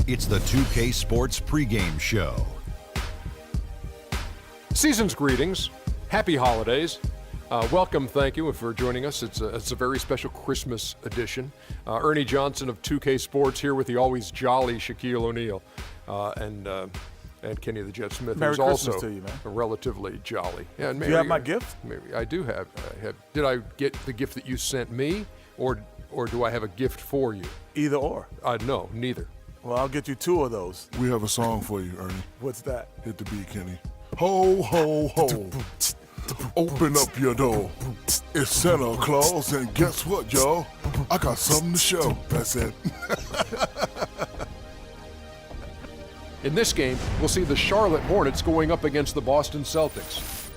It's the 2K Sports pregame show. Season's greetings. Happy holidays. Welcome, thank you for joining us. It's a very special Christmas edition. Ernie Johnson of 2K Sports here with the always jolly Shaquille O'Neal and Kenny the Jet Smith, Merry who's Christmas also to you, man. relatively jolly. Yeah, and Do you have my gift? Maybe I do have. Did I get the gift that you sent me, or do I have a gift for you? Either or. No, neither. Well, I'll get you two of those. We have a song for you, Ernie. What's that? Hit the beat, Kenny. Ho, ho, ho. Open up your door. It's Santa Claus, and guess what, y'all? I got something to show. That's it. In this game, we'll see the Charlotte Hornets going up against the Boston Celtics.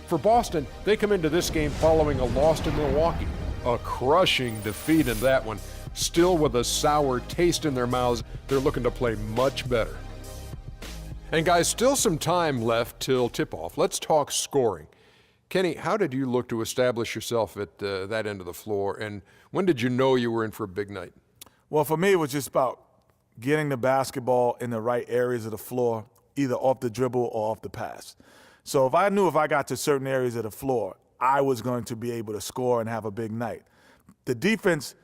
For Boston, they come into this game following a loss to Milwaukee. A crushing defeat in that one. Still with a sour taste in their mouths, they're looking to play much better. And guys, still some time left till tip-off. Let's talk scoring. Kenny, how did you look to establish yourself at that end of the floor, and when did you know you were in for a big night? Well, for me, it was just about getting the basketball in the right areas of the floor, either off the dribble or off the pass. So if I knew if I got to certain areas of the floor, I was going to be able to score and have a big night. The defense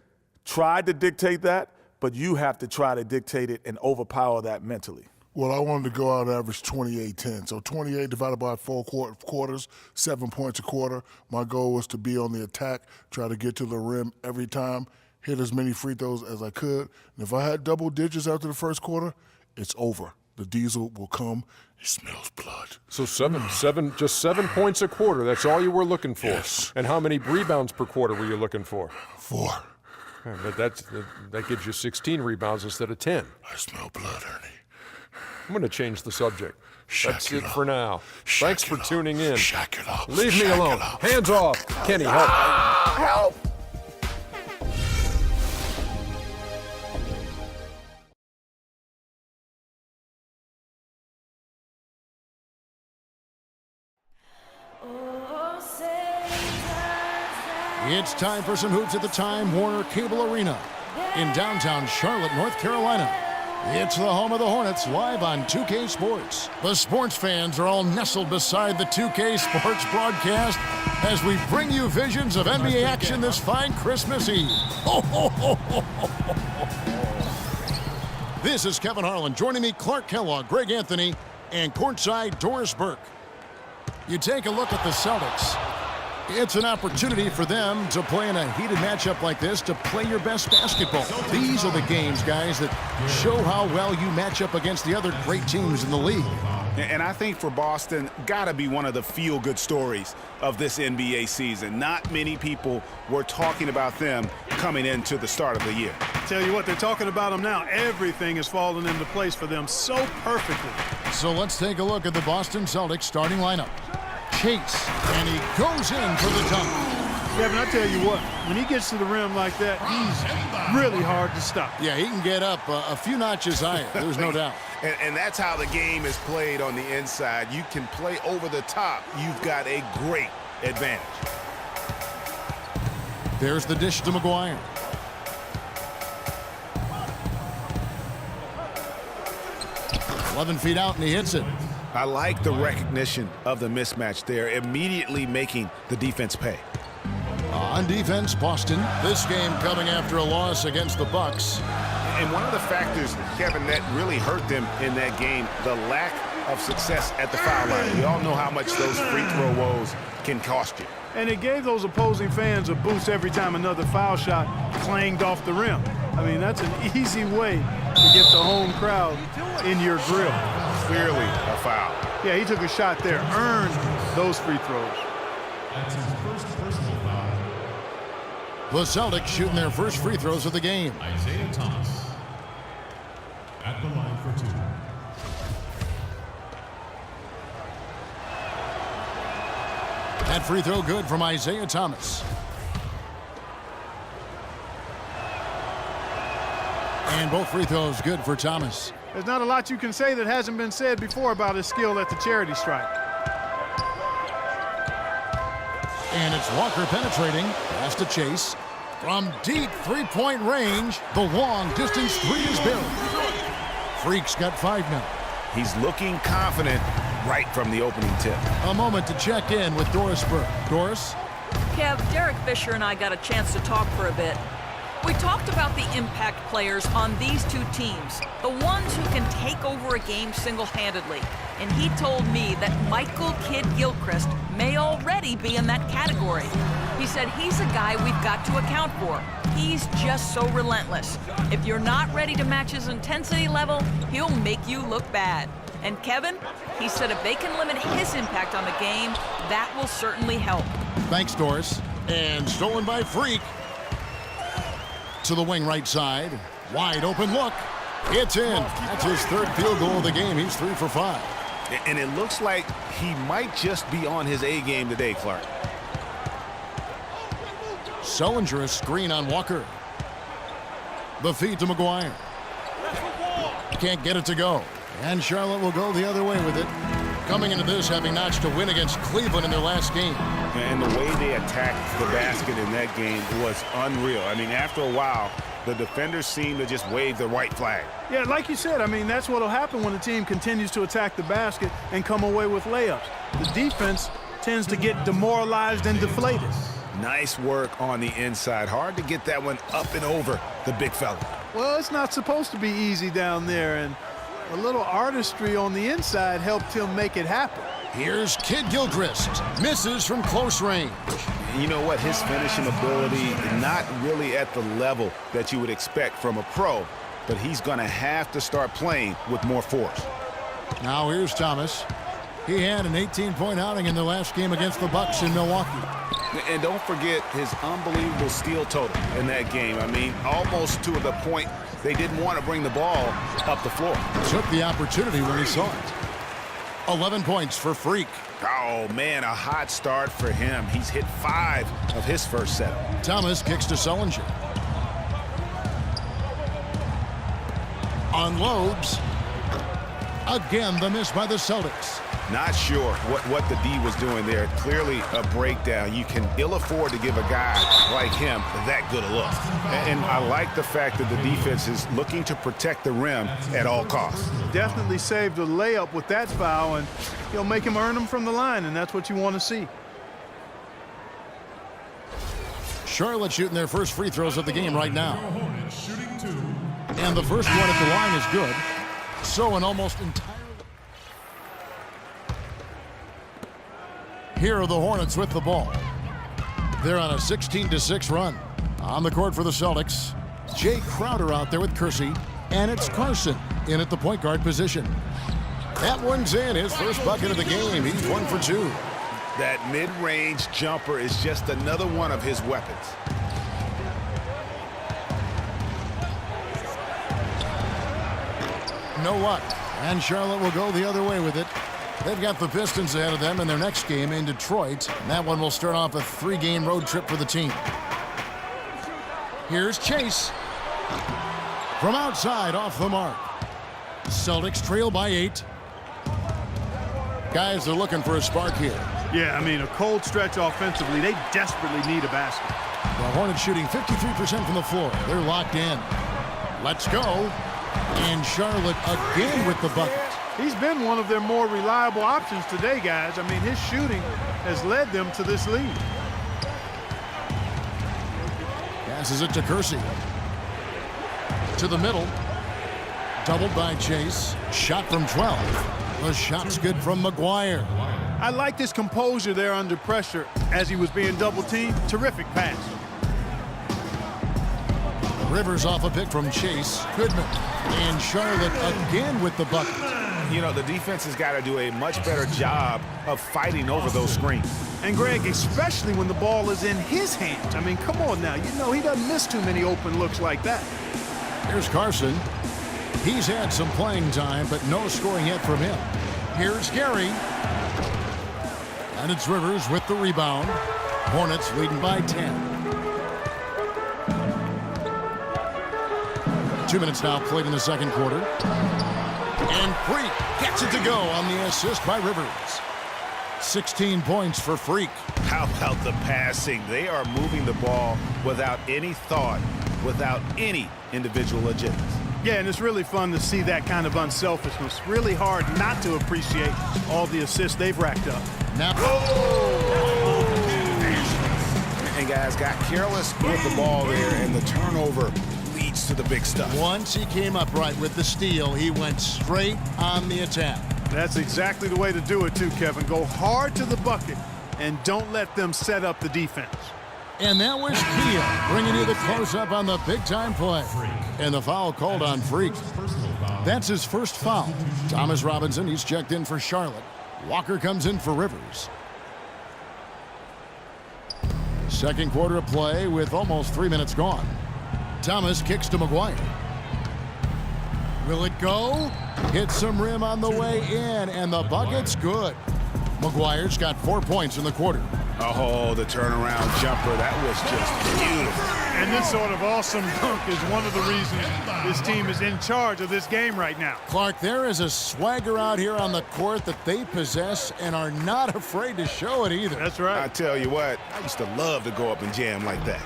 tried to dictate that, but you have to try to dictate it and overpower that mentally. Well, I wanted to go out and average 28-10. So 28 divided by 4 quarters, 7 points a quarter. My goal was to be on the attack, try to get to the rim every time, hit as many free throws as I could. And if I had double digits after the first quarter, it's over. The diesel will come. It smells blood. So just 7 points a quarter. That's all you were looking for. Yes. And how many rebounds per quarter were you looking for? 4. But that gives you 16 rebounds instead of 10. I smell blood, Ernie. I'm going to change the subject. That's it up. for now. Thanks for tuning in. Shack it up. Leave me Shack alone. it up. Hands off. Kenny, help. Help! It's time for some hoops at the Time Warner Cable Arena in downtown Charlotte, North Carolina. It's the home of the Hornets, live on 2K Sports. The sports fans are all nestled beside the 2K Sports broadcast as we bring you visions of NBA action this fine Christmas Eve. Ho, ho, ho, ho, ho, ho. This is Kevin Harlan. Joining me, Clark Kellogg, Greg Anthony, and courtside Doris Burke. You take a look at the Celtics. It's an opportunity for them to play in a heated matchup like this, to play your best basketball. These are the games, guys, that show how well you match up against the other great teams in the league. And I think for Boston, gotta be one of the feel-good stories of this NBA season. Not many people were talking about them coming into the start of the year. Tell you what, they're talking about them now. Everything is falling into place for them so perfectly. So let's take a look at the Boston Celtics starting lineup. Chase, and he goes in for the dunk. Kevin, I tell you what, when he gets to the rim like that, he's really hard to stop. Yeah, he can get up a few notches higher, there's no doubt. And that's how the game is played on the inside. You can play over the top. You've got a great advantage. There's the dish to McGuire. Feet out, and he hits it. I like the recognition of the mismatch there, immediately making the defense pay. On defense, Boston. This game coming after a loss against the Bucks. And one of the factors, Kevin, that really hurt them in that game, the lack of success at the foul line. We all know how much those free throw woes can cost you. And it gave those opposing fans a boost every time another foul shot clanged off the rim. I mean, that's an easy way to get the home crowd in your grill. Clearly a foul. Yeah, he took a shot there, earned those free throws. That's his first personal foul. The Celtics shooting their first free throws of the game. Isaiah Thomas at the line for 2. That free throw good from Isaiah Thomas. And both free throws good for Thomas. There's not a lot you can say that hasn't been said before about his skill at the charity stripe. And it's Walker penetrating. Pass to Chase. From deep three-point range, the long-distance three is buried. Freak's got 5 now. He's looking confident right from the opening tip. A moment to check in with Doris Burke. Doris? Kev, Derek Fisher and I got a chance to talk for a bit. We talked about the impact players on these two teams, the ones who can take over a game single-handedly. And he told me that Michael Kidd-Gilchrist may already be in that category. He said he's a guy we've got to account for. He's just so relentless. If you're not ready to match his intensity level, he'll make you look bad. And Kevin, he said if they can limit his impact on the game, that will certainly help. Thanks, Doris. And stolen by Freak. To the wing right side. Wide open look. It's in. That's his 3rd field goal of the game. He's 3 for 5. And it looks like he might just be on his A game today, Clark. Sullinger, a screen on Walker. The feed to McGuire. Can't get it to go. And Charlotte will go the other way with it. Coming into this, having notched a win against Cleveland in their last game. And the way they attacked the basket in that game was unreal. I mean, after a while, the defenders seemed to just wave the white flag. Yeah, like you said, I mean, that's what will happen when the team continues to attack the basket and come away with layups. The defense tends to get demoralized and deflated. Nice work on the inside. Hard to get that one up and over the big fella. Well, it's not supposed to be easy down there, and a little artistry on the inside helped him make it happen. Here's Kidd-Gilchrist. Misses from close range. You know what? His finishing ability, not really at the level that you would expect from a pro, but he's going to have to start playing with more force. Now here's Thomas. He had an 18-point outing in the last game against the Bucks in Milwaukee. And don't forget his unbelievable steal total in that game. I mean, almost to the point they didn't want to bring the ball up the floor. Took the opportunity when he saw it. 11 points for Freak. Oh, man, a hot start for him. He's hit 5 of his first 7. Thomas kicks to Sullinger. Unloads. Again, the miss by the Celtics. Not sure what the D was doing there. Clearly a breakdown. You can ill afford to give a guy like him that good a look. And I like the fact that the defense is looking to protect the rim at all costs. Definitely saved a layup with that foul, and he'll make him earn them from the line, and that's what you want to see. Charlotte shooting their first free throws of the game right now. And the first one at the line is good. So an almost entirely... Here are the Hornets with the ball. They're on a 16-6 run. On the court for the Celtics, Jay Crowder out there with Kersey, and it's Carson in at the point guard position. That one's in, his first bucket of the game. He's 1 for 2. That mid-range jumper is just another one of his weapons. No luck, and Charlotte will go the other way with it. They've got the Pistons ahead of them in their next game in Detroit. And that one will start off a 3-game road trip for the team. Here's Chase. From outside, off the mark. Celtics trail by 8. Guys are looking for a spark here. Yeah, I mean, a cold stretch offensively. They desperately need a basket. The Hornets shooting 53% from the floor. They're locked in. Let's go. And Charlotte again with the bucket. He's been one of their more reliable options today, guys. I mean, his shooting has led them to this lead. Passes it to Kersey. To the middle. Doubled by Chase. Shot from 12. The shot's good from McGuire. I liked his composure there under pressure as he was being double-teamed. Terrific pass. Rivers off a pick from Chase. Goodman. And Charlotte again with the bucket. You know, the defense has got to do a much better job of fighting over those screens. And, Greg, especially when the ball is in his hands. I mean, come on now. You know he doesn't miss too many open looks like that. Here's Carson. He's had some playing time, but no scoring yet from him. Here's Gary. And it's Rivers with the rebound. Hornets leading by 10. 2 minutes now played in the second quarter. And Freak gets it to go on the assist by Rivers. 16 points for Freak. How about the passing? They are moving the ball without any thought, without any individual agendas. Yeah, and it's really fun to see that kind of unselfishness. Really hard not to appreciate all the assists they've racked up. Now, And guys got careless with the ball there, and the turnover leads to the big stuff. once he came up right with the steal, he went straight on the attack. That's exactly the way to do it too, Kevin. Go hard to the bucket and don't let them set up the defense. And that was Kia bringing you the close-up on the big-time play. And the foul called on Freak. That's his first foul. Thomas Robinson, he's checked in for Charlotte. Walker comes in for Rivers. Second quarter of play with almost 3 minutes gone. Thomas kicks to McGuire. Will it go? Hits some rim on the way in, and the bucket's good. McGuire's got 4 points in the quarter. Oh, the turnaround jumper. That was just beautiful. And this sort of awesome dunk is one of the reasons this team is in charge of this game right now. Clark, there is a swagger out here on the court that they possess and are not afraid to show it either. That's I right. tell you what, I used to love to go up and jam like that.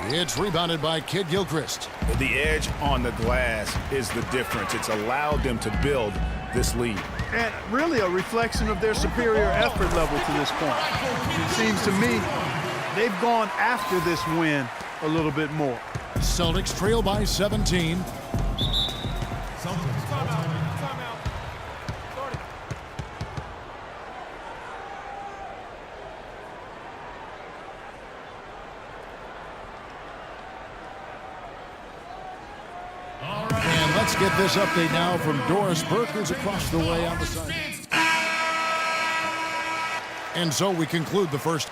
It's rebounded by Kid Gilchrist. The edge on the glass is the difference. It's allowed them to build this lead. And really a reflection of their superior effort level to this point. It seems to me they've gone after this win a little bit more. Celtics trail by 17. And let's get this update now from Doris Burke, who's across the way on the side. And so we conclude the first